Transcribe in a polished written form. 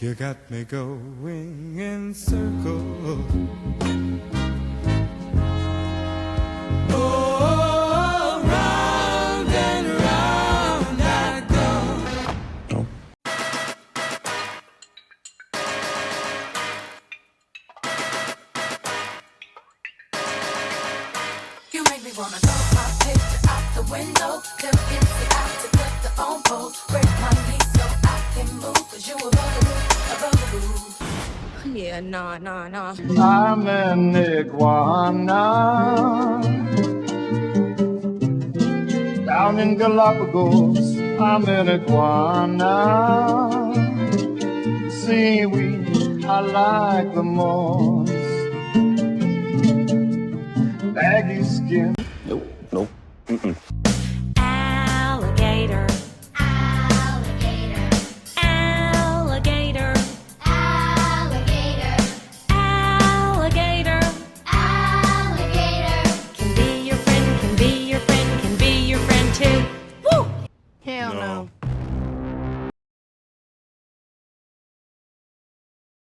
You got me going in circles. Oh, round and round I go. No. You make me wanna throw my picture out the window. Them empty out to put the phone pole. Break my knees so I can move. Cause you a bugaboo. Yeah, nah. I'm an iguana down in Galapagos. I'm an iguana. Seaweed, I like the most. Baggy skin.